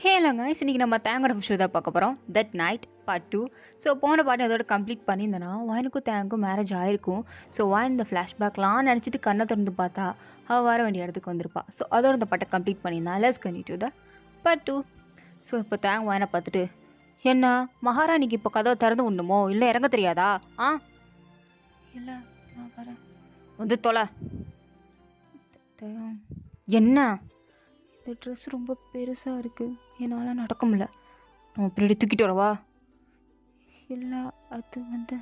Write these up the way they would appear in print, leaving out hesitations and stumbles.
Halo guys, இன்னைக்கு நம்ம தேங்கோட விஷயம் தான் பார்க்க போகிறோம். That night part 2. ஸோ போன பாட்டு அதோட கம்ப்ளீட் பண்ணியிருந்தேன்னா வாயனுக்கும் தேங்கும் மேரேஜ் ஆயிருக்கும். ஸோ வாயன் இந்த ஃப்ளாஷ்பேக்லாம் நினச்சிட்டு கண்ணை திறந்து பார்த்தா அவள் வர வேண்டிய இடத்துக்கு வந்திருப்பா. ஸோ அதோட இந்த பாட்டை கம்ப்ளீட் பண்ணியிருந்தான். Let's continue the part 2. So இப்போ தேங்க வாயனை பார்த்துட்டு, என்ன மகாராணிக்கு இப்போ கதவை திறந்து உண்ணுமோ இல்லை இறங்க தெரியாதா? ஆ இல்லை, நான் வரேன், வந்து தொலை. என்ன இந்த ட்ரெஸ் ரொம்ப பெருசாக இருக்குது, என்னால் நடக்க முடியல, நான் பின்னாடி தூக்கிட்டு வரவா? இல்லை, அது வந்து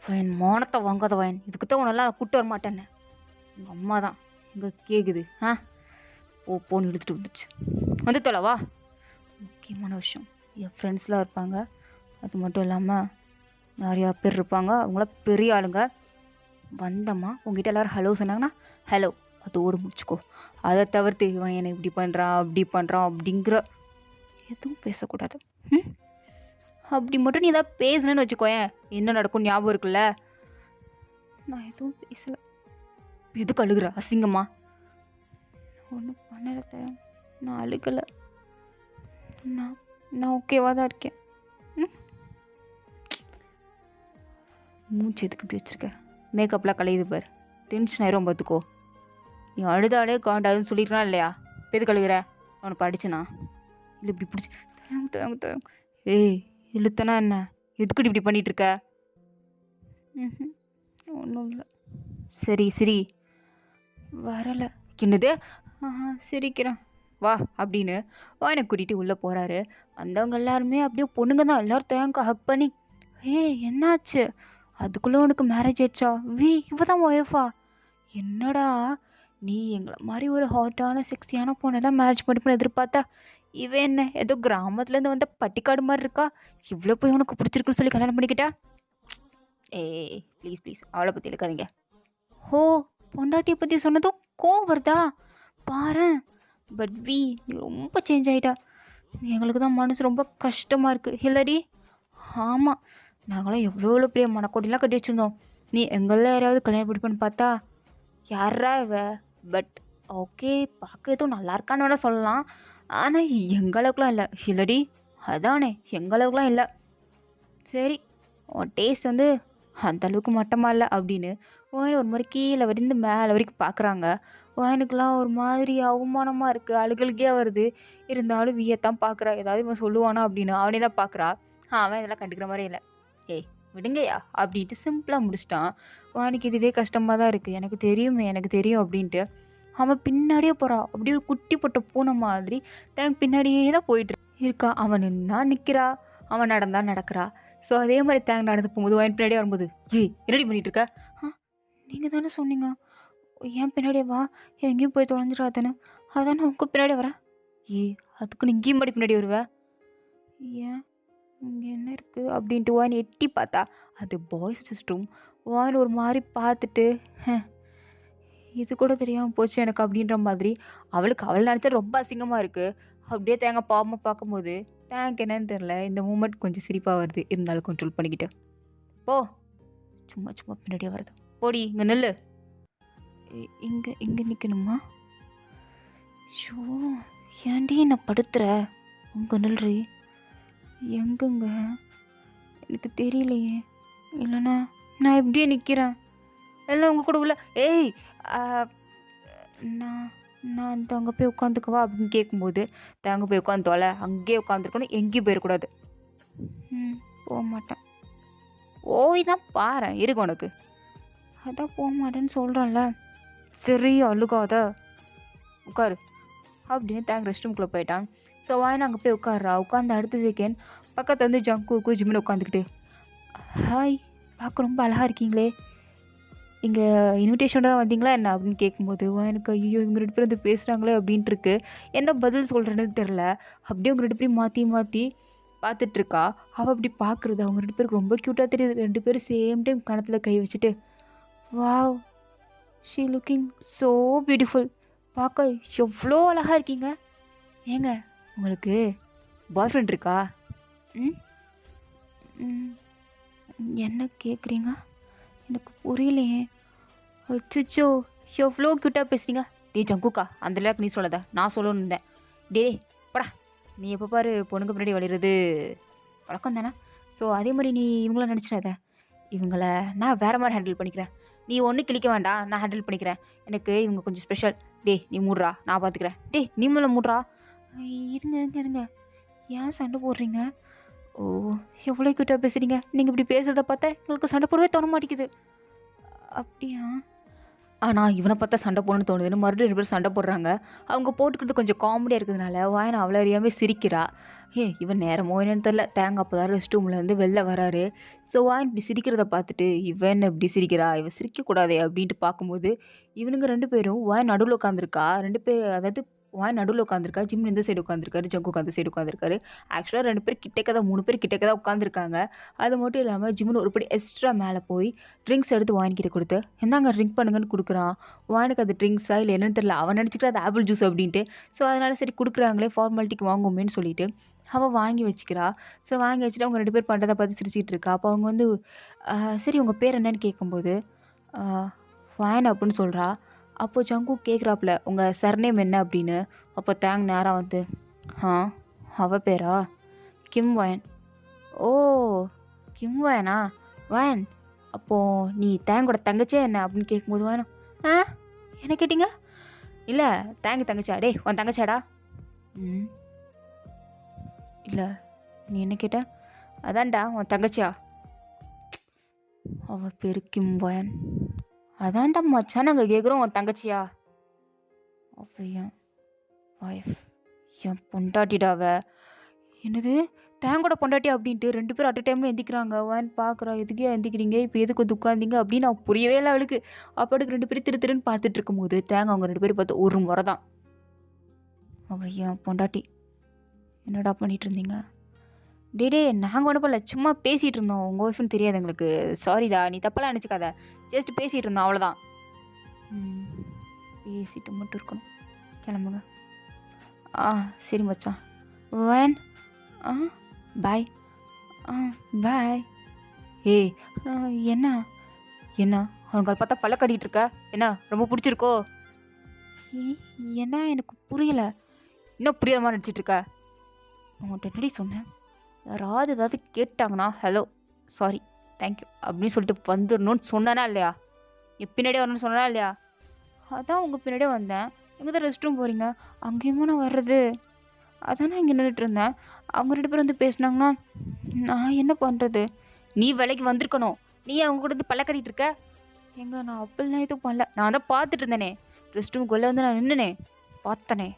வயன் மானத்தை வாங்காத வயன், இதுக்கு தான் உன்னெல்லாம் நான் கூப்பிட்டு வர மாட்டேன்னு எங்கள் அம்மா தான் இங்கே கேட்குது. போன்னு எடுத்துகிட்டு வந்துச்சு, வந்து தொலைவா. முக்கியமான விஷயம், என் ஃப்ரெண்ட்ஸ்லாம் இருப்பாங்க, அது மட்டும் இல்லாமல் நிறையா பேர் இருப்பாங்க, அவங்களாம் பெரிய ஆளுங்க. வந்தம்மா உங்ககிட்ட எல்லோரும் ஹலோ சொன்னாங்கன்னா ஹலோ அதோடு முடிச்சுக்கோ. அதை தவிர்த்து இவன் என்னை இப்படி பண்ணுறான் அப்படி பண்ணுறான் அப்படிங்கிற எதுவும் பேசக்கூடாது. அப்படி மட்டும் நீ ஏதாவது பேசுனேன்னு வச்சுக்கோயேன், என்ன நடக்கும் ஞாபகம் இருக்குல்ல. நான் எதுவும் பேசலை, எதுக்கு அழுகுற அசிங்கம்மா? ஒன்றும் பண்ணலை, நான் அழுகலை, நான் ஓகேவாக தான் இருக்கேன். மூச்சு எதுக்கு இப்படி வச்சுருக்க? மேக்கப்லாம் கலையுது பார், டென்ஷன் ஆயிரும் பார்த்துக்கோ. நீ அழுதாலே காண்டாதுன்னு சொல்லியிருக்கா இல்லையா? எது கழுகுற? அவனை படிச்சனா இல்லை இப்படி பிடிச்சி தேங்க. ஏய் இழுத்தனா என்ன? எதுக்கிட்டு இப்படி பண்ணிகிட்ருக்க? ஒன்றும் இல்லை. சரி வரலை. என்னது? சிரிக்கிறேன் வா அப்படின்னு வாயனை கூட்டிகிட்டு உள்ளே போகிறாரு. வந்தவங்க எல்லாருமே அப்படியே பொண்ணுங்க தான், எல்லோரும் தேங்க ஹக் பண்ணி, என்னாச்சு? அதுக்குள்ளே உனக்கு மேரேஜ் ஆயிடுச்சா? இவ தான் ஒய்ஃபா? என்னடா நீ எங்களை மாதிரி ஒரு ஹாட்டான செக்ஸியான பொண்ணை தான் மேரேஜ் பண்ணிப்போன்னு எதிர்பார்த்தா, இவன் என்ன ஏதோ கிராமத்துலேருந்து வந்த பட்டிக்காடு மாதிரி இருக்கா? இவ்வளோ போய் உனக்கு பிடிச்சிருக்குன்னு சொல்லி கல்யாணம் பண்ணிக்கிட்டா? ப்ளீஸ் அவளை பற்றி இருக்காதீங்க. பொண்டாட்டியை பற்றி சொன்னதும் கோவம் வருதா பாரு. பட் நீ ரொம்ப சேஞ்ச் ஆகிட்டா, எங்களுக்கு தான் மனசு ரொம்ப கஷ்டமாக இருக்குது இல்லடி? ஆமாம், நாங்களாம் எவ்வளோ பெரிய மனக்கோட்டிலாம் கட்டி வச்சுருந்தோம், நீ எங்கெல்லாம் யாராவது கல்யாணம் பிடிப்பேன்னு பார்த்தா யாரா இவ? பட் ஓகே, பார்க்க எதுவும் நல்லா இருக்கான்னு வேணால் சொல்லலாம், ஆனால் எங்களவுக்குலாம் இல்லை இல்லடி? அதானே, எங்களவுக்குலாம் இல்லை. சரி, உன் டேஸ்ட் வந்து அந்தளவுக்கு மட்டமாக இல்லை அப்படின்னு வாயனை ஒரு மாதிரி கீழே வரைந்து மேலே வரைக்கும் பார்க்குறாங்க. வாயனுக்கெலாம் ஒரு மாதிரி அவமானமாக இருக்குது, அழுகழுகையாக வருது. இருந்தாலும் வியத்தான் பார்க்குறா, ஏதாவது இவன் சொல்லுவானா அப்படின்னு அவனே தான் பார்க்குறா. அவன் இதெல்லாம் கண்டுக்கிற மாதிரி இல்லை. விடுங்கய்யா அப்படின்ட்டு சிம்பிளாக முடிச்சிட்டான். வாணிக்கு இதுவே கஷ்டமாக தான் இருக்குது, எனக்கு தெரியும் அப்படின்ட்டு அவன் பின்னாடியே போகிறான். அப்படியே ஒரு குட்டி போட்ட பூனை மாதிரி தேங்க பின்னாடியே தான் போயிட்டு இருக்கா. அவன் நின்னா நிற்கிறா, அவன் நடக்கிறா. ஸோ அதே மாதிரி தேங்க நடந்து போகும்போது வாயின் பின்னாடியே வரும்போது, என்னடி பண்ணிட்டு இருக்க? நீங்கள் தானே சொன்னீங்க ஏன் பின்னாடியே வா, எங்கேயும் போய் தொலைஞ்சிடாதானே, அதானே உங்க பின்னாடியே வரேன். அதுக்கு நீ இங்கேயும் படி பின்னாடி வருவ? ஏன் இங்கே என்ன இருக்குது அப்படின்ட்டு வாயின் எட்டி பார்த்தா அது பாய்ஸ் ரெஸ்ட் ரூம். வாயின் ஒரு மாதிரி பார்த்துட்டு, இது கூட தெரியாமல் போச்சு எனக்கு அப்படின்ற மாதிரி அவள் நினச்சா ரொம்ப அசிங்கமாக இருக்குது. அப்படியே தேங்க பாவமாக பார்க்கும்போது தேங்க் என்னன்னு தெரில, இந்த மூமெண்ட் கொஞ்சம் சிரிப்பாக வருது. இருந்தாலும் கண்ட்ரோல் பண்ணிக்கிட்டு போ, சும்மா பின்னாடியே வருது, போடி இங்கே நெல்லு. இங்கே நிற்கணுமா? ஷோ, ஏன்டி என்ன படுத்துற? உங்கள் நல்றி எங்கங்க எனக்கு தெரியலையே, இல்லைண்ணா நான் எப்படியே நிற்கிறேன் எல்லாம் உங்கள் கூட உள்ள. நான் அந்த அங்கே போய் உட்காந்துக்குவா அப்படின்னு கேட்கும்போது, அங்கே போய் உட்காந்துவல, அங்கேயே உட்காந்துருக்கணும், எங்கேயும் போயிடக்கூடாது. போக மாட்டேன். ஓய் தான் பாரு இருக்கு உனக்கு, அதான் போக மாட்டேன்னு சொல்கிறேன்ல. சரி அழுகாத, உட்காரு அப்படின்னு தேங்க ரெஸ்ட் ரூம்குள்ளே போயிட்டான். ஸோ வாயினா அங்கே போய் உட்காடுறா. உட்காந்து அடுத்த செகண்ட் பக்கத்தில் வந்து ஜங்கு ஜிம்மின்னு உட்காந்துக்கிட்டு, ஹாய் பார்க்க ரொம்ப அழகாக இருக்கீங்களே, இங்கே இன்விடேஷனோட தான் வந்தீங்களா என்ன அப்படின்னு கேட்கும்போது எனக்கு ஐயோ இவங்க 2 பேரும் வந்து பேசுகிறாங்களே அப்படின்ட்டு இருக்கு, என்ன பதில் சொல்கிறேன்னு தெரில. அப்படியே அவங்க 2 பேரும் மாற்றி பார்த்துட்ருக்கா. அவள் அப்படி பார்க்குறது அவங்க 2 பேருக்கு ரொம்ப க்யூட்டாக தெரியுது. 2 பேரும் சேம் டைம் கணத்தில் கை வச்சுட்டு, wow she looking so beautiful, பார்க்க எவ்வளோ அழகாக இருக்கீங்க. ஏங்க உங்களுக்கு பாய் ஃப்ரெண்ட் இருக்கா? என்ன கேட்குறீங்க? எனக்கு புரியலையே. அச்சோ, எவ்வளோ க்யூட்டாக பேசுகிறீங்க. டே ஜங்குக்கா, அந்த லேக் நீ சொல்லாத, நான் சொல்லணுன்னு இருந்தேன். டே படா நீ எப்போ பாரு பொண்ணுங்க பின்னாடி வழிறது வழக்கம் தானே. ஸோ அதே மாதிரி நீ இவங்கள நினச்சிடாத. இவங்கள நான் வேற மாதிரி ஹேண்டில் பண்ணிக்கிறேன். நீ ஒன்றும் கிழிக்க வேண்டாம், நான் ஹேண்டில் பண்ணிக்கிறேன். எனக்கு இவங்க கொஞ்சம் ஸ்பெஷல். டேய் நீ மூடுறா, நான் பார்த்துக்கிறேன். டேய் நீ மேலே மூடுறா. இருங்க இருங்க இருங்க, ஏன் சண்டை போடுறீங்க? ஓ, எவ்வளோ கிட்ட பேசுறீங்க. நீங்கள் இப்படி பேசுறத பார்த்தா எங்களுக்கு சண்டை போடவே தோண மாட்டேங்குது. அப்படியா? ஆனால் இவனை பார்த்தா சண்டை போடணும்னு தோணுதுன்னு மறுபடியும் 2 பேரும் சண்டை போடுறாங்க. அவங்க போட்டுக்கிறது கொஞ்சம் காமெடியாக இருக்கிறதுனால வாயனை அவ்வளோ அறியாமல் சிரிக்கிறா. இவன் நேரமோ என்னன்னு தெரில, தேங்காய் அப்போ தான் ரெஸ்ட் ரூம்லேருந்து வெளில வராரு. ஸோ வாயன் இப்படி சிரிக்கிறத பார்த்துட்டு இவன் இப்படி சிரிக்கிறா, இவன் சிரிக்கக்கூடாதே அப்படின்ட்டு பார்க்கும்போது இவனுங்க 2 பேரும் வாயன் நடுவில் உட்காந்துருக்கா. 2 பேர் அதாவது வாயன் நடுவில் உட்காந்துருக்கா, ஜிம் இந்த சைடு உட்காந்துருக்காரு, ஜங்கு அந்த சைடு உட்காந்துருக்காரு. ஆக்சுவலாக 2 பேர் கிட்டக்க தான் 3 பேர் கிட்டக்க தான் உட்காந்துருக்காங்க. அது மட்டும் இல்லாமல் ஜிம்முன்னு ஒருபடி எக்ஸ்ட்ரா மேலே போய் ட்ரிங்க்ஸ் எடுத்து வாங்கிக்கிட்ட கொடுத்து இந்தாங்க ட்ரிங்க் பண்ணுங்கன்னு கொடுக்குறான். வானுக்கு அது ட்ரிங்க்ஸா இல்லை என்னன்னு தெரியல, அவன் நினச்சிக்கிட்டு அது ஆப்பிள் ஜூஸ் அப்படின்ட்டு. ஸோ அதனால சரி கொடுக்குறாங்களே ஃபார்மாலிட்டிக்கு வாங்குவோமேன்னு சொல்லிட்டு அவள் வாங்கி வச்சுக்கிறா. ஸோ வாங்கி வச்சுட்டு அவங்க 2 பேர் பண்ணுறதை பார்த்து சிரிச்சிட்டு இருக்கா. அப்போ அவங்க வந்து சரி உங்கள் பேர் என்னன்னு கேட்கும்போது ஃபைன் அப்படின்னு சொல்கிறா. அப்போது ஜங்கு கேட்குறாப்புல உங்கள் சர்நேம் என்ன அப்படின்னு. அப்போ தேங் நேராக வந்து ஆ அவள் பேரா கிம் வயன். ஓ கிம் வயனா வயன், அப்போது நீ தேங்கோட தங்கச்சியா என்ன அப்படின்னு கேட்கும்போது வேணும் ஆ என்ன கேட்டிங்க? இல்லை தேங்கு தங்கச்சா. டே உன் தங்கச்சாடா? ம் இல்லை நீ என்ன கேட்ட? அதான்டா உன் தங்கச்சியா? அவள் பேர் கிம் வயன். அதான்டா மச்சான் நாங்கள் கேட்குறோம் உன் தங்கச்சியா? அவ என் ஒய்ஃப், என் பொண்டாட்டிடாவ. என்னது தேங்கோட பொண்டாட்டி அப்படின்ட்டு 2 பேரும் அட் டைமில் எந்திக்கிறாங்க. வான் பார்க்குறா, எதுக்கே எந்திக்கிறீங்க, இப்போ எதுக்கு வந்து உட்காந்தீங்க அப்படின்னு அவன் புரியவே இல்லை அவளுக்கு. அப்பாட்டுக்கு 2 பேரும் திருன்னு பார்த்துட்டு இருக்கும்போது தேங்க அவங்க 2 பேரும் பார்த்து ஒரு முறை தான் அவள் என் பொண்டாட்டி. என்னடா பண்ணிட்டு இருந்தீங்க? டே நாங்கள் ஒன்றும் பண்ணல, சும்மா பேசிகிட்டு இருந்தோம். உங்கள் ஒய்ஃப்னு தெரியாது எங்களுக்கு. சாரிடா, நீ தப்பெல்லாம் நினச்சிக்காத, ஜஸ்ட் பேசிகிட்டு இருந்தோம் அவ்வளோதான். பேசிட்டு மட்டும் இருக்கணும், கிளம்புங்க. சரி மச்சான். வேன் பாய். பாய். ஏய் என்ன என்ன அவங்களை பார்த்தா பல்ல கட்டிகிட்டு இருக்க, என்ன ரொம்ப பிடிச்சிருக்கோ? என்ன எனக்கு புரியலை. இன்னும் புரியாத மாதிரி நடிச்சிட்டு இருக்க. உங்கள்கிட்ட என்னடி சொன்னேன், யாராவது ஏதாவது கேட்டாங்கன்னா ஹலோ சாரி தேங்க்யூ அப்படின்னு சொல்லிட்டு வந்துடணும்னு சொன்னானா இல்லையா? என் பின்னாடியே வரணும்னு சொன்னா இல்லையா? அதான் உங்கள் பின்னாடியே வந்தேன். எங்கே தான் ரெஸ்ட் ரூம் போகிறீங்க? அங்கேயுமா நான் வர்றது? அதான் நான் இங்கே நின்றுட்டு இருந்தேன். அவங்க 2 பேரும் வந்து பேசினாங்கன்னா நான் என்ன பண்ணுறது? நீ வேலைக்கு வந்திருக்கணும், நீ அவங்க கூட வந்து பல்ல கட்டிகிட்டு இருக்க. எங்க நான் அப்படிலாம் எதுவும் பண்ணல, நான் தான் பார்த்துட்டு இருந்தேனே, ரெஸ்ட் ரூமுக்கு வெளில வந்து நான் நின்றுனே பார்த்தனே.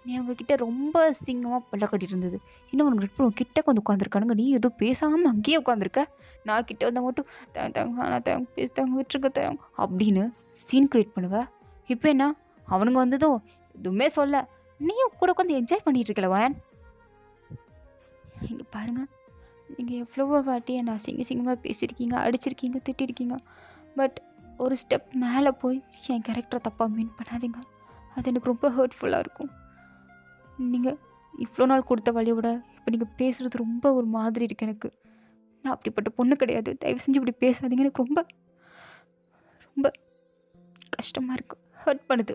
நீ அவங்கக்கிட்ட ரொம்ப அசிங்கமாக பல்ல கட்டிட்டு இருந்தது. இன்னும் உனக்கு 2 பேரும் கிட்ட வந்து உட்காந்துருக்கானுங்க, நீ எதுவும் பேசாமல் அங்கேயே உட்காந்துருக்க. நான் கிட்ட வந்தால் மட்டும் தேங்க ஆனால் தேங்க பேசுதாங்க விட்டுருக்க தேங்க அப்படின்னு சீன் க்ரியேட் பண்ணுவேன். இப்போ என்ன அவனுங்க வந்ததும் எதுவுமே சொல்ல, நீயும் கூட உட்காந்து என்ஜாய் பண்ணிகிட்டு இருக்கல வேன். இங்கே பாருங்கள், நீங்கள் எவ்வளவோ வாட்டி என்னை அசிங்கமாக பேசியிருக்கீங்க, அடிச்சிருக்கீங்க, திட்டிருக்கீங்க. பட் ஒரு ஸ்டெப் மேலே போய் என் கேரக்டரை தப்பாக மீன் பண்ணாதீங்க. அது எனக்கு ரொம்ப ஹர்ட்ஃபுல்லாக இருக்கும். நீங்கள் இவ்வளோ நாள் கொடுத்த வழியை விட இப்போ நீங்கள் பேசுகிறது ரொம்ப ஒரு மாதிரி இருக்குது எனக்கு. நான் அப்படிப்பட்ட பொண்ணு கிடையாது, தயவு செஞ்சு இப்படி பேசாதீங்க. எனக்கு ரொம்ப ரொம்ப கஷ்டமாக இருக்குது, ஹர்ட் பண்ணுது.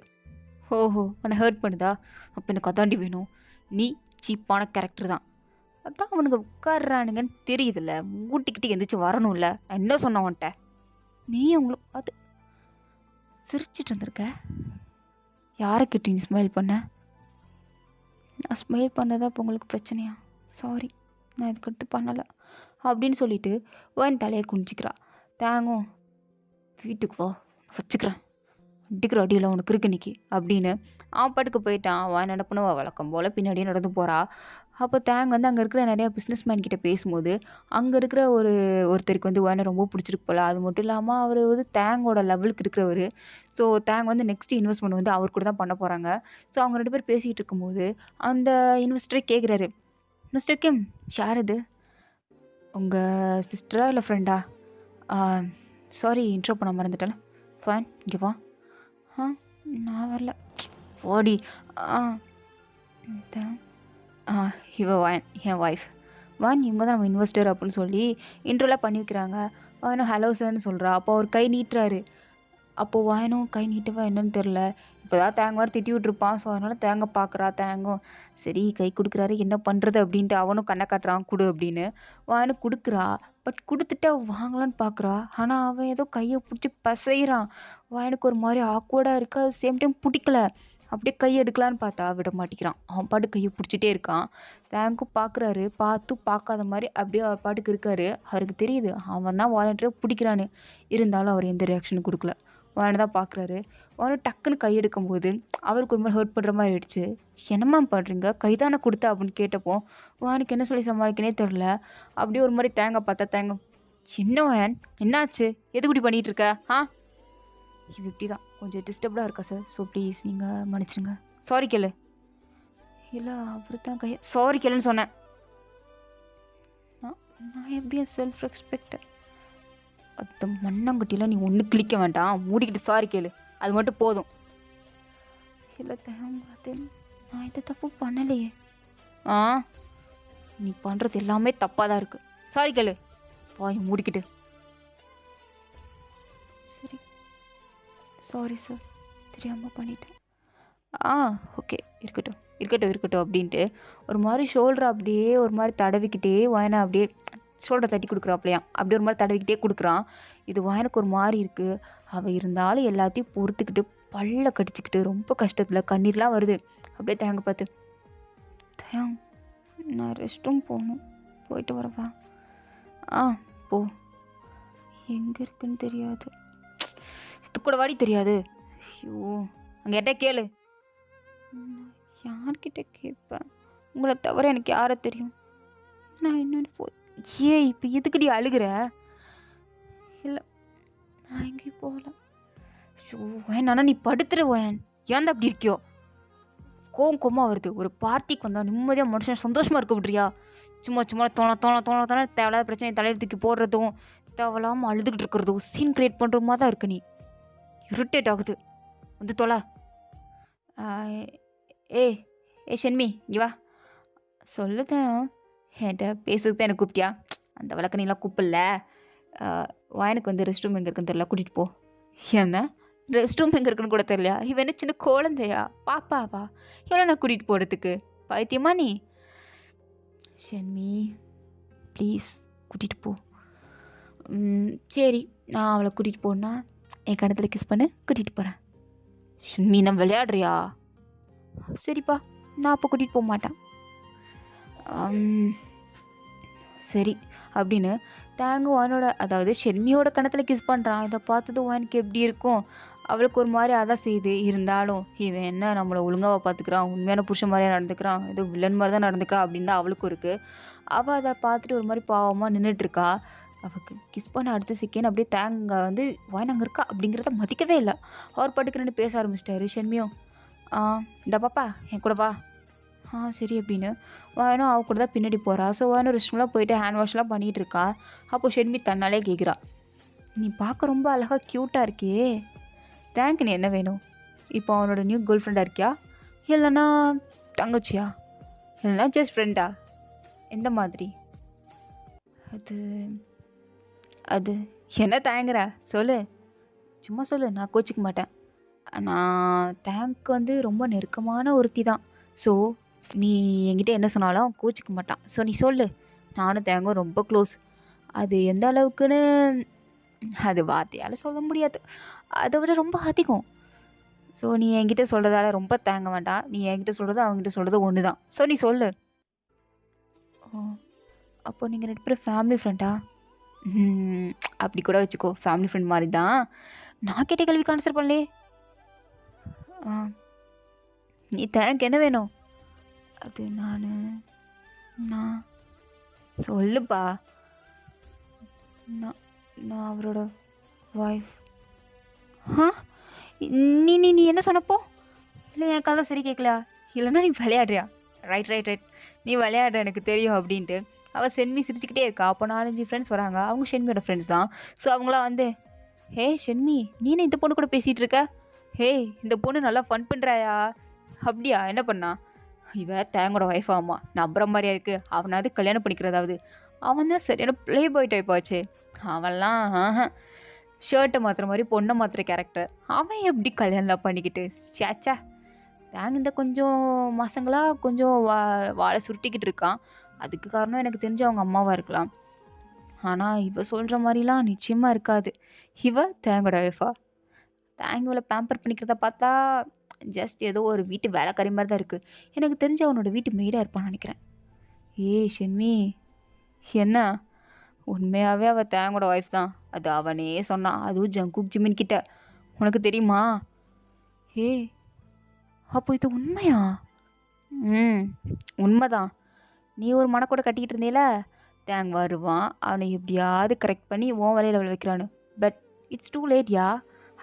ஓஹோ உன்னை ஹர்ட் பண்ணுதா? அப்போ எனக்கு அதாண்டி வேணும். நீ சீப்பான கேரக்டர் தான், அதான் அவனுங்க உட்காடுறானுங்கன்னு தெரியுதுல்ல, மூட்டிக்கிட்டு எந்திரிச்சு வரணும்ல. நான் என்ன சொன்னேன் உன்ட்ட? நீ அவங்கள பார்த்து சிரிச்சிட்டு இருந்திருக்க. யாரை கிட்ட நீ ஸ்மைல் பண்ண? நான் ஸ்மைல் பண்ணதா இப்போ உங்களுக்கு பிரச்சனையா? சாரி, நான் இதுக்கடுத்து பண்ணலை அப்படின்னு சொல்லிட்டு ஒன் தலையை குனிச்சிக்கிறா. தேங்கும் வீட்டுக்கு வா வச்சுக்கிறேன், அடிக்கிற அடியில் உனக்கு இருக்கு இன்னைக்கு அப்படின்னு அவன் பாட்டுக்கு போயிட்டான். அவன் என்ன பண்ணுவா வழக்கம் போல் பின்னாடியே நடந்து போகிறா. அப்போ தேங் வந்து அங்கே இருக்கிற நிறையா பிஸ்னஸ் மேன் கிட்டே பேசும்போது அங்கே இருக்கிற ஒருத்தருக்கு வந்து வேனை ரொம்ப பிடிச்சிருக்கு போல். அது மட்டும் இல்லாமல் அவர் வந்து தேங்கோட லெவலுக்கு இருக்கிறவர். ஸோ தேங் வந்து நெக்ஸ்ட்டு இன்வெஸ்ட்மெண்ட் வந்து அவர் கூட தான் பண்ண போகிறாங்க. ஸோ அவங்க 2 பேர் பேசிகிட்டு இருக்கும்போது அந்த இன்வெஸ்டரே கேட்குறாரு, மிஸ்டர் கிம் யார் இது? உங்கள் சிஸ்டரா இல்லை ஃப்ரெண்டா? சாரி இன்ட்ரோ பண்ண மறந்துட்டேன். ஃபைன் இங்கே வா. நான் வரல ஓடி. இவ வான் என் ஒய்ஃப். வான் இவங்க தான் நம்ம இன்வெஸ்டர் அப்படின்னு சொல்லி இன்ட்ரோலாம் பண்ணி வைக்கிறாங்க. அவனும் ஹலோ சார்னு சொல்கிறா. அப்போ அவர் கை நீட்டுறாரு. அப்போது வாயனும் கை நீட்டவா என்னன்னு தெரில. இப்போ தான் தேங்க வேறு திட்டி விட்டுருப்பான். ஸோ அதனால் தேங்க பார்க்குறா. தேங்கும் சரி கை கொடுக்குறாரு என்ன பண்ணுறது அப்படின்ட்டு அவனும் கண்ணை காட்டுறான் கொடு அப்படின்னு. வாயனும் கொடுக்குறா. பட் கொடுத்துட்டு அவள் வாங்கலான்னு பார்க்குறா. ஆனால் அவன் ஏதோ கையை பிடிச்சி பசைகிறான். வாயனுக்கு ஒரு மாதிரி ஆக்வர்டாக இருக்குது. அது சேம் டைம் பிடிக்கல. அப்படியே கை எடுக்கலான்னு பார்த்தா விட மாட்டேங்கிறான். அவன் பாட்டு கையை பிடிச்சிட்டே இருக்கான். தேங்கும் பார்க்குறாரு. பார்த்து பார்க்காத மாதிரி அப்படியே அவர் பாட்டுக்கு இருக்காரு. அவருக்கு தெரியுது அவன் தான் வாலண்டியராக பிடிக்கிறான்னு. இருந்தாலும் அவர் எந்த ரியாக்ஷனும் கொடுக்கல. வாயனை தான் பார்க்குறாரு. வாயனை டக்குன்னு கை எடுக்கும்போது அவருக்கு ஒரு மாதிரி ஹர்ட் பண்ணுற மாதிரி ஆயிடுச்சு. என்னம்மா பண்ணுறீங்க கைதானே கொடுத்தா அப்படின்னு கேட்டப்போ வாயனுக்கு என்ன சொல்லி சமாளிக்கனே தெரில. அப்படியே ஒரு மாதிரி தேங்காய் பார்த்தா தேங்காய் என்ன வாயன் என்னாச்சு எது குடி பண்ணிகிட்டு இருக்க இவ இப்படி தான் கொஞ்சம் டிஸ்டர்ப்டாக இருக்கா சார். ஸோ ப்ளீஸ் நீங்கள் மன்னிச்சிடுங்க. சாரி கேளு. இல்லை அவர் தான் கையை சாரி கேளுன்னு சொன்னேன். நான் எப்படி செல்ஃப் ரெஸ்பெக்ட் அந்த மண்ணாங்குட்டியில் நீ ஒன்று கிளிக்க வேண்டாம். மூடிக்கிட்டு சாரி கேளு அது மட்டும் போதும். இல்லை தேங்காது நான் இதை தப்பு பண்ணலையே. நீ பண்ணுறது எல்லாமே தப்பாக தான் இருக்குது. சாரி கேளு வாய் மூடிக்கிட்டு. சரி சாரி சார் தெரியாமல் பண்ணிட்டேன். ஓகே இருக்கட்டும் இருக்கட்டும் இருக்கட்டும் அப்படின்ட்டு ஒரு மாதிரி ஷோல்டரை அப்படியே ஒரு மாதிரி தடவிக்கிட்டே வாயனை அப்படியே ஷோல்டரை தட்டி கொடுக்குறாப்லையா. அப்படியே ஒரு மாதிரி தடவிக்கிட்டே கொடுக்குறான். இது வாயனுக்கு ஒரு மாதிரி இருக்குது. அவள் இருந்தாலும் எல்லாத்தையும் பொறுத்துக்கிட்டு பல்ல கடிச்சிக்கிட்டு ரொம்ப கஷ்டத்தில் கண்ணீர்லாம் வருது. அப்படியே தேங்க பார்த்து தேங் நான் ரெஸ்ட் ரூம் போகணும் போயிட்டு வரவா. போ. எங்கே இருக்குன்னு தெரியாது. இது கூட வாடி தெரியாது. ஐயோ அங்கே எட்ட கேளு. யார்கிட்ட கேட்பேன் உங்களை தவிர எனக்கு யாரை தெரியும். நான் இன்னொன்று இப்போ எதுக்குடி அழுகிற. இல்லை நான் எங்கேயும் போகல. ஷோ வேன் ஆனால் நீ படுத்துருவேன். ஏன் அப்படி இருக்கியோ கோவமாக வருது. ஒரு பார்ட்டிக்கு வந்தால் நிம்மதியாக மனுஷன் சந்தோஷமாக இருக்க விட்றியா. சும்மா சும்மா தோண தேவையில்லாத பிரச்சனை தலையில் தூக்கி போடுறதும் தேவையில்லாமல் அழுதுகிட்டு இருக்கிறதும் சீன் கிரியேட் பண்ணுற மாதிரி தான் இருக்கு. நீ இரிட்டேட் ஆகுது வந்து தொலை. ஏ ஷென்மி இங்கே வா. சொல்லுதான் என்கிட்ட பேசுறதுக்கு தான் எனக்கு கூப்பிட்டியா. அந்த வழக்க நீலாம் கூப்பிடல. வாயனுக்கு வந்து ரெஸ்ட் ரூம் எங்கே இருக்குன்னு தெரியல கூட்டிகிட்டு போ. என்ன ரெஸ்ட் ரூம் எங்கே இருக்குன்னு கூட தெரியலையா. இவன் என்ன சின்ன குழந்தையா பாப்பாவா எவ்வளோ நான் கூட்டிகிட்டு போகிறதுக்கு பைத்தியமா நீ. ஷென்மி ப்ளீஸ் கூட்டிகிட்டு போ. சரி நான் அவளை கூட்டிகிட்டு போனா என் கணத்தில் கிஸ் பண்ணு கூட்டிகிட்டு போகிறேன். ஷென்மி நான் விளையாடுறியா. சரிப்பா நான் அப்போ கூட்டிகிட்டு போக மாட்டேன். சரி அப்படின்னு தேங்கு வானோட அதாவது ஷென்மியோட கணத்தில் கிஸ் பண்ணுறான். இதை பார்த்தது வானுக்கு எப்படி இருக்கும். அவளுக்கு ஒரு மாதிரி அதான் செய்யுது. இருந்தாலும் இவன் என்ன நம்மளை ஒழுங்காக பார்த்துக்கிறான் உண்மையான புருஷன் மாதிரியே நடந்துக்கிறான் ஏதோ வில்லன் மாதிரி தான் நடந்துக்கிறான் அப்படின்னு தான் அவளுக்கும் இருக்குது. அவள் அதை பார்த்துட்டு ஒரு மாதிரி பாவமாக நின்றுட்டுருக்கா. அவளுக்கு கிஸ் பண்ண அடுத்த செகண்ட் அப்படியே தேங்க வந்து வாயின் அங்கே இருக்கா அப்படிங்கிறத மதிக்கவே இல்லை. அவர் பாட்டுக்கு ரெண்டு பேச ஆரம்பிச்சிட்டாரு. ஷென்மியும் இந்த பாப்பா என் கூட வா. சரி அப்படின்னு வாயனும் அவ கூட தான் பின்னாடி போகிறா. ஸோ வாயனும் ரெஸ்ட் ரூம்லாம் போயிட்டு ஹேண்ட் வாஷ்லாம் பண்ணிகிட்டு இருக்கா. அப்போது ஷென்மி தன்னாலே கேட்குறா நீ பார்க்க ரொம்ப அழகாக க்யூட்டாக இருக்கே. தேங்க் நீ என்ன வேணும். இப்போ அவனோட நியூ கேர்ள் ஃப்ரெண்டாக இருக்கியா இல்லைன்னா தங்கச்சியா இல்லைன்னா ஜஸ்ட் ஃப்ரெண்டா எந்த மாதிரி. அது அது என்ன தேங்குற சொல்லு சும்மா சொல்லு நான் கோச்சிக்க மாட்டேன். நான் தேங்க் வந்து ரொம்ப நெருக்கமான ஒருத்தி தான். ஸோ நீ என்கிட்ட என்ன சொன்னாலும் கோச்சிக்க மாட்டான். ஸோ நீ சொல்லு. நானும் தேங்கும் ரொம்ப க்ளோஸ். அது எந்த அளவுக்குன்னு அது வார்த்தையால் சொல்ல முடியாது. அதை விட ரொம்ப அதிகம். ஸோ நீ என்கிட்ட சொல்கிறதால ரொம்ப தேங்க வேண்டாம். நீ என்கிட்ட சொல்கிறது அவங்ககிட்ட சொல்கிறது ஒன்று தான். ஸோ நீ சொல்லு. அப்போ நீங்கள் ரெண்டு பேரும் ஃபேமிலி ஃப்ரெண்டா. அப்படி கூட வச்சுக்கோ ஃபேமிலி ஃப்ரெண்ட் மாதிரி தான். நான் கேட்ட கேள்விக்கு ஆன்சர் பண்ணலே. நீ தேங்க் என்ன வேணும். அது நான் சொல்லுப்பா. நான் அவரோட ஒய்ஃப். நீ நீ நீ என்ன சொன்னப்போ இல்லை என் கதை சரி கேட்கலையா இல்லைன்னா நீ விளையாடுறியா. ரைட் நீ விளையாடுற எனக்கு தெரியும் அப்படின்ட்டு அவள் ஷென்மி சிரிச்சுக்கிட்டே இருக்கா. அப்போ 4-5 ஃப்ரெண்ட்ஸ் வராங்க. அவங்க ஷென்மியோட ஃப்ரெண்ட்ஸ் தான். ஸோ அவங்களாம் வந்து ஹே ஷென்மி நீனே இந்த பொண்ணு கூட பேசிகிட்டு இருக்க. ஹே இந்த பொண்ணு நல்லா ஃபன் பண்ணுறாயா. அப்படியா என்ன பண்ணா. இவ தேங்கோட ஒய்ஃப் ஆமா நம்புற மாதிரியா இருக்குது. அவனாவது கல்யாணம் பண்ணிக்கிறதாவது. அவன் தான் சரியான ப்ளே பாய் டைப் ஆச்சு. அவன்லாம் ஷர்ட்டை மாற்றுற மாதிரி பொண்ணை மாற்றுற கேரக்டர். அவன் எப்படி கல்யாணம்லாம் பண்ணிக்கிட்டு சேச்சா. தேங்க இந்த கொஞ்சம் மாதங்களாக கொஞ்சம் வாழை சுருட்டிக்கிட்டு இருக்கான். அதுக்கு காரணம் எனக்கு தெரிஞ்ச அவங்க அம்மாவாக இருக்கலாம். ஆனால் இவ சொல்கிற மாதிரிலாம் நிச்சயமாக இருக்காது. இவ தேங்கோட ஒய்ஃபா. தேங்க இவளை பேம்பர் பண்ணிக்கிறத பார்த்தா ஜஸ்ட் ஏதோ ஒரு வீட்டு வேலைக்காரி மாதிரி தான் இருக்குது. எனக்கு தெரிஞ்ச அவனோட வீட்டு மெய்டாக இருப்பான்னு நினைக்கிறேன். ஏய் ஷென்மி, என்ன உண்மையாகவே அவள் தேங்கோட ஒய்ஃப் தான். அது அவனே சொன்னான், அதுவும் ஜங்குக் ஜிமின் கிட்ட. உனக்கு தெரியுமா? ஏய் அப்போ இது உண்மையா? ம், உண்மைதான். நீ ஒரு மனக்கூட கட்டிக்கிட்டு இருந்தீல, தேங் வருவான், அவனை எப்படியாவது கரெக்ட் பண்ணி உன் வேலையில் அவளை வைக்கிறானு. பட் இட்ஸ் டூ லேட் யா.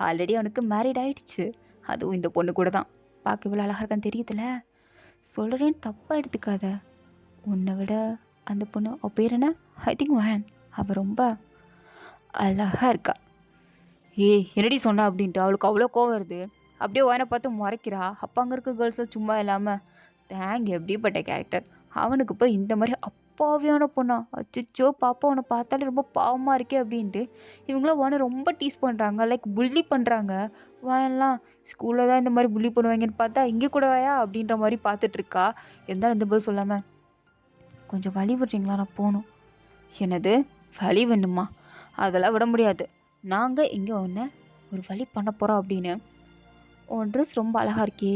ஆல்ரெடி அவனுக்கு மேரிட் ஆகிடுச்சு. அதுவும் இந்த பொண்ணு கூட தான். பார்க்க இவ்வளோ அழகாக இருக்கான்னு தெரியுதுல்ல. சொல்கிறேன்னு தப்பாக எடுத்துக்காத. உன்னை விட அந்த பொண்ணு அவள் பேர் என்ன? I think van. அவள் ரொம்ப அழகாக இருக்கா. ஏய் என்னடி சொன்னா அப்படின்ட்டு அவளுக்கு அவ்வளோ கோவம் வருது. அப்படியே வேனை பார்த்து முறைக்கிறா. அப்போ அங்கே இருக்க கேர்ள்ஸை சும்மா இல்லாமல் தேங்க எப்படிப்பட்ட கேரக்டர். அவனுக்கு இப்போ இந்த மாதிரி அப்பாவியான பொண்ணா? அச்சோ பாப்பா உன்னை பார்த்தாலே ரொம்ப பாவமாக இருக்கே அப்படின்ட்டு இவங்களாம் வானை ரொம்ப டீஸ் பண்ணுறாங்க, லைக் புள்ளி பண்ணுறாங்க. வாயெல்லாம் ஸ்கூலில் தான் இந்த மாதிரி புள்ளி பண்ணுவாங்கன்னு பார்த்தா இங்கே கூட வாயா அப்படின்ற மாதிரி பார்த்துட்ருக்கா. இருந்தாலும் இந்த பதில் சொல்லாமல், கொஞ்சம் வழி விட்றீங்களா, நான் போகணும். என்னது வழி வேணுமா? அதெல்லாம் விட முடியாது. நாங்கள் இங்கே ஒன்று ஒரு வழி பண்ண போகிறோம் அப்படின்னு. உன் ட்ரெஸ் ரொம்ப அழகாக இருக்கே,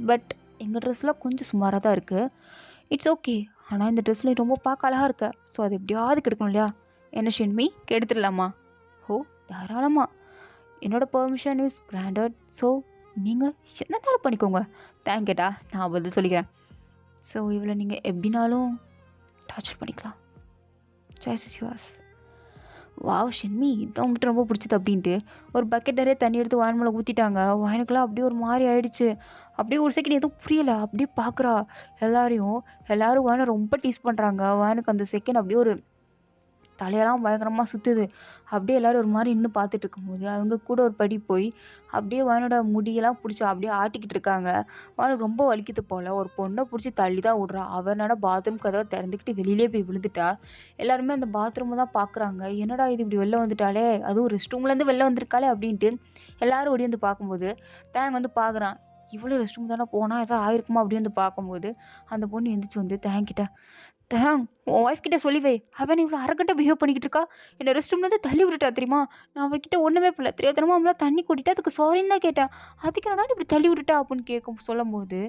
பட் எங்கள் ட்ரெஸ்லாம் கொஞ்சம் சுமாராக தான் இருக்குது. It's okay. ஆனால் இந்த ட்ரெஸ்ஸில் ரொம்ப பார்க்க அழகாக இருக்க. ஸோ அது எப்படியாவது கெடுக்கணும் இல்லையா? என்ன ஷென்மி, கெடுத்துடலாமா? ஓ தாராளமாக. என்னோடய பெர்மிஷன் இஸ் கிராண்டட். ஸோ நீங்கள் என்னத்தாலும் பண்ணிக்கோங்க. தேங்க்யூடா, நான் பதில் சொல்லிக்கிறேன். ஸோ இவ்வளோ நீங்கள் எப்படினாலும் டார்ச்சர் பண்ணிக்கலாம். Choice is yours. வாவ் ஷென்மி, இதான் உங்கள்கிட்ட ரொம்ப பிடிச்சது அப்படின்ட்டு ஒரு பக்கெட் நிறைய தண்ணி எடுத்து வாயின் மேலே ஊற்றிட்டாங்க. வாயினுக்கெல்லாம் அப்படியே ஒரு மாதிரி ஆயிடுச்சு. அப்படியே ஒரு செகண்ட் எதுவும் புரியலை. அப்படியே பார்க்குறா எல்லாரும் வாயினை ரொம்ப டீஸ் பண்ணுறாங்க. வாயினுக்கு அந்த செகண்ட் அப்படியே ஒரு தலையெல்லாம் பயங்கரமாக சுற்றுது. அப்படியே எல்லோரும் ஒரு மாதிரி இன்னும் பார்த்துட்டு இருக்கும்போது அவங்க கூட ஒரு படி போய் அப்படியே வாயனோட முடியெல்லாம் பிடிச்சி அப்படியே ஆட்டிக்கிட்டு இருக்காங்க. வானுக்கு ரொம்ப வலிக்குது போல். ஒரு பொண்ணை பிடிச்சி தள்ளி தான் விட்றா. அவனோட பாத்ரூம் கதவை திறந்துக்கிட்டு வெளியிலே போய் விழுந்துட்டா. எல்லாருமே அந்த பாத்ரூமை தான் பார்க்குறாங்க. என்னடா இது இப்படி வெளில வந்துட்டாலே, அதுவும் ரெஸ்ட் ரூம்லேருந்து வெளில வந்திருக்காளே அப்படின்ட்டு எல்லோரும் ஓடி வந்து பார்க்கும்போது தேங்க வந்து பார்க்குறான். இவ்வளோ ரெஸ்ட் ரூம் தானே போனால் எதாவது ஆயிருக்குமா அப்படின்னு வந்து பார்க்கும்போது அந்த பொண்ணு எந்திரிச்சு வந்து தேங்கிட்ட, தேங் உன் ஒய்ஃப் கிட்ட சொல்லி வை. அவன் இவ்வளோ அரகட்டாக பிஹேவ் பண்ணிக்கிட்டு இருக்கா. என்னை ரெஸ்ட் ரூம்லேருந்து தள்ளி விட்டுட்டா தெரியுமா? நான் அவர்கிட்ட ஒன்றுமே பண்ணல. தெரியாதனமா அவங்கள தண்ணி கூட்டிட்டு அதுக்கு சாரின்னு தான் கேட்டேன். அதுக்கு நான் இப்படி தள்ளி விட்டுட்டா அப்படின்னு சொல்லும்போது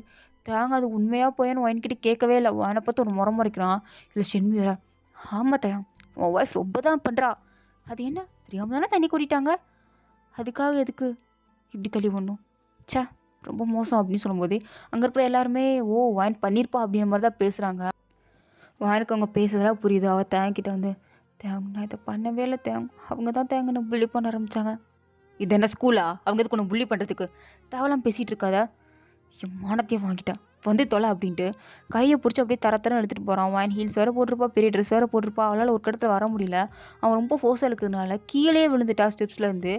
தேங்க அது உண்மையாக போயான்னு ஒயின்கிட்ட கேட்கவே இல்லை. வானை பார்த்து ஒரு முறைக்கிறான். இல்லை ஷென்மி வேற, ஆமாம் தேங் உன் ஒய்ஃப் ரொம்ப தான் பண்ணுறா. அது என்ன தெரியாமல் தானே தண்ணி கூட்டிட்டாங்க, அதுக்காக எதுக்கு இப்படி தள்ளி விடணும்? சே ரொம்ப மோசம் அப்படின்னு சொல்லும்போது அங்கே இருக்கிற எல்லாருமே ஓ வாயின் பண்ணியிருப்பா அப்படின்ற மாதிரி தான் பேசுகிறாங்க. வானுக்கு அவங்க பேசுறதெல்லாம் புரியுது. அவள் தேங்கிட்ட வந்து, தேங்க நான் இதை பண்ணவே இல்லை தேங்க, அவங்க தான் தேங்க எனக்கு புள்ளி பண்ண ஆரம்பித்தாங்க. இது என்ன ஸ்கூலா? அவங்க இதுக்கு ஒன்று புள்ளி பண்ணுறதுக்கு தேவலாம் பேசிகிட்டு இருக்காத. என் மானத்தையும் வாங்கிட்டேன் வந்து தொலை அப்படின்ட்டு கையை பிடிச்சி அப்படியே தரத்தரம் எடுத்துகிட்டு போகிறான். வாயின் ஹீல்ஸ் வேறு போட்டிருப்பா, பெரிய ட்ரெஸ் வேறு போட்டிருப்பா. அவளால் ஒரு இடத்துல வர முடியல. அவன் ரொம்ப ஃபோர்ஸாக இருக்கிறதுனால கீழே விழுந்துட்டா ஸ்டெப்ஸ்லேருந்து.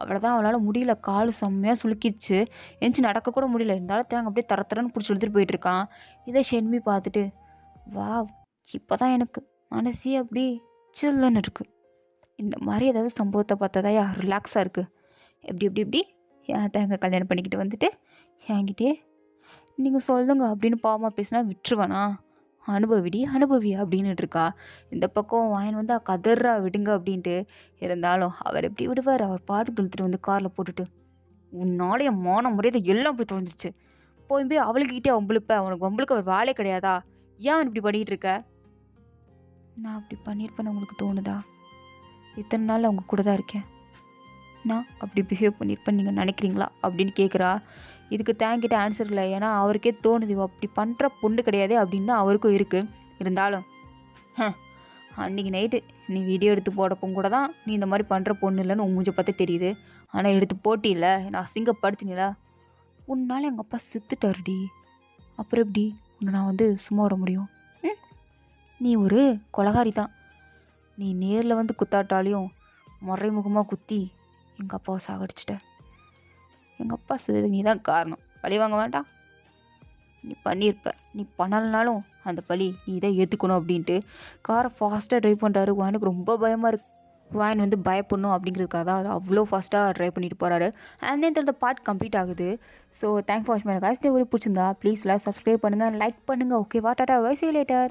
அவளை தான் அவளால் முடியல. கால் செம்மையாக சுளுக்கிடுச்சு. எந்திச்சு நடக்கக்கூட முடியல. இருந்தாலும் தேங்க அப்படியே தரத்தரன்னு பிடிச்சி எடுத்துகிட்டு போயிட்டுருக்கான். இதை ஷென்மி பார்த்துட்டு, வா இப்போ தான் எனக்கு மனசே அப்படி சில்லுன்னு இருக்குது. இந்த மாதிரி ஏதாவது சம்பவத்தை பார்த்தா தான் ரிலாக்ஸாக இருக்குது. எப்படி ஏன் தேங்க கல்யாணம் பண்ணிக்கிட்டு வந்துட்டு என்கிட்டே நீங்கள் சொல்லுங்க அப்படின்னு பாவமாக பேசினா விட்டுருவேனா? அனுபவி அப்படின்னுட்டு இருக்கா. இந்த பக்கம் வாயின் வந்து கதறா விடுங்க அப்படின்ட்டு. இருந்தாலும் அவர் எப்படி விடுவார்? அவர் பாட்டு இழுத்துட்டு வந்து காரில் போட்டுட்டு, உன்னால என் மானம் முறையதை எல்லாம் போய் தொலைஞ்சிருச்சு. போய் அவளுக்கிட்டே வம்பளுப்ப. உனக்கு வம்பளுக்கு அவர் வேலை கிடையாதா? ஏன் இப்படி பண்ணிகிட்டு இருக்க? நான் அப்படி பண்ணியிருப்பேன்னு உங்களுக்கு தோணுதா? இத்தனை நாள் அவங்க கூட தான் இருக்கேன். நான் அப்படி பிஹேவ் பண்ணியிருப்பேன்னு நீங்கள் நினைக்கிறீங்களா அப்படின்னு கேட்குறா. இதுக்கு தேங்கிட்ட ஆன்சர் இல்லை. ஏன்னா அவருக்கே தோணுது அப்படி பண்ணுற பொண்ணு கிடையாது அப்படின்னு அவருக்கும் இருக்குது. இருந்தாலும் அன்றைக்கி நைட்டு நீ வீடியோ எடுத்து போடப்போ கூட தான் நீ இந்த மாதிரி பண்ணுற பொண்ணு இல்லைன்னு உன் மூஞ்ச பார்த்தே தெரியுது. ஆனால் எடுத்து போட்டியில்லை, நான் அசிங்கப்படுத்தினில. உன்னால் எங்கள் அப்பா செத்துட்டாருடி. அப்புறம் எப்படி உன்னை நான் வந்து சும்மா விட முடியும்? நீ ஒரு கொலகாரி தான். நீ நேரில் வந்து குத்தாட்டாலையும் மறைமுகமாக குத்தி எங்கள் அப்பாவை சாகடிச்சிட்ட. எங்கள் அப்பா செஞ்சது நீ தான் காரணம். பழி வாங்க வேண்டாம். நீ பண்ணியிருப்ப. நீ பண்ணலைனாலும் அந்த பழி நீ தான் ஏற்றுக்கணும் அப்படின்ட்டு காரை ஃபாஸ்ட்டாக ட்ரைவ் பண்ணுறாரு. எனக்கு ரொம்ப பயமாக இருக்கு. குவான் வந்து பயப்படணும் அப்படிங்கிறதுக்காக தான் அவர் அவ்வளோ ஃபாஸ்ட்டாக ட்ரை பண்ணிட்டு போகிறாரு. அண்ட் தென் இந்த பார்ட் கம்ப்ளீட் ஆகுது. ஸோ தேங்க் ஃபார் வாட்சிங். காய்ஸ் இந்த வீடியோ பிடிச்சிருந்தா ப்ளீஸ் எல்லாம் சப்ஸ்கிரைப் பண்ணுங்கள், லைக் பண்ணுங்கள். ஓகேவா? டாடா, பை, see you later.